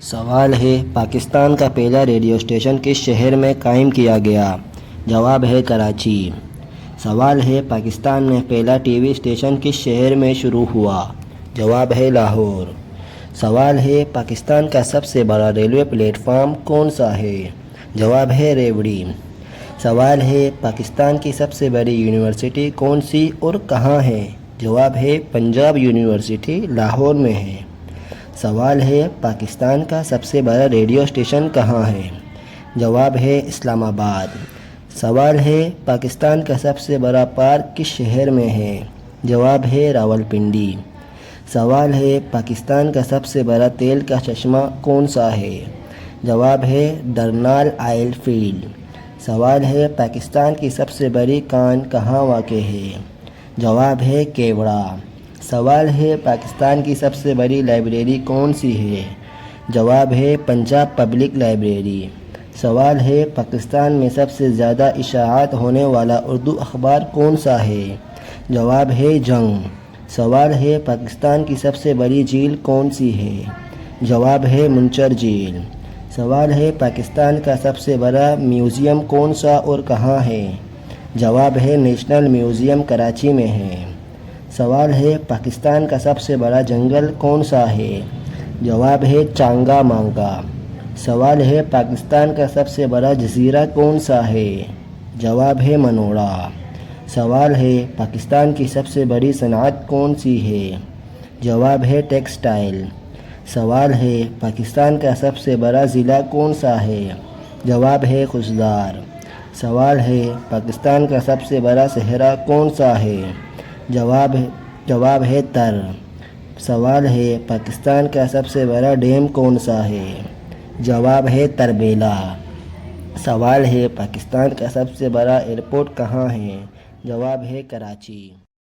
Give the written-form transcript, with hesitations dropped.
سوال ہے پاکستان کا پہلا ریڈیو اسٹیشن کس شہر میں قائم کیا گیا؟ جواب ہے کراچی۔ سوال ہے پاکستان میں پہلا ٹی وی اسٹیشن کس شہر میں شروع ہوا؟ جواب ہے لاہور۔ سوال ہے پاکستان کا سب سے بڑا ریلوے پلیٹ فارم کون سا ہے؟ جواب ہے ریوڑی۔ سوال ہے پاکستان کی سب سے بڑی یونیورسٹی کون سی اور کہاں ہے؟ جواب ہے پنجاب یونیورسٹی لاہور میں ہے۔ سوال ہے پاکستان کا سب سے بڑا ریڈیو اسٹیشن کہاں ہے؟ جواب ہے اسلام آباد۔ سوال ہے پاکستان کا سب سے بڑا پارک کس شہر میں ہے؟ جواب ہے راولپنڈی۔ سوال ہے پاکستان کا سب سے بڑا تیل کا چشمہ کون سا ہے؟ جواب ہے ڈرنال آئل فیلڈ۔ سوال ہے پاکستان کی سب سے بڑی کان کہاں واقع ہے؟ جواب ہے کیوڑا۔ سوال ہے پاکستان کی سب سے بڑی لائبریری کون سی ہے؟ جواب ہے پنجاب پبلک لائبریری۔ سوال ہے پاکستان میں سب سے زیادہ اشاعت ہونے والا اردو اخبار کون سا ہے؟ جواب ہے جنگ۔ سوال ہے پاکستان کی سب سے بڑی جھیل کون سی ہے؟ جواب ہے منچر جھیل۔ سوال ہے پاکستان کا سب سے بڑا میوزیم کون سا اور کہاں ہے؟ جواب ہے نیشنل میوزیم کراچی میں ہے۔ سوال ہے پاکستان کا سب سے بڑا جنگل کون سا ہے؟ جواب ہے چانگا مانگا۔ سوال ہے پاکستان کا سب سے بڑا جزیرہ کون سا ہے؟ جواب ہے منوڑا۔ سوال ہے پاکستان کی سب سے بڑی صنعت کون سی ہے؟ جواب ہے ٹیکسٹائل۔ سوال ہے پاکستان کا سب سے بڑا ضلع کون سا ہے؟ جواب ہے خوزدار۔ سوال ہے پاکستان کا سب سے بڑا صحرا کون سا ہے؟ جواب ہے تر۔ سوال ہے پاکستان کا سب سے بڑا ڈیم کون سا ہے؟ جواب ہے تربیلا۔ سوال ہے پاکستان کا سب سے بڑا ایئرپورٹ کہاں ہے؟ جواب ہے کراچی۔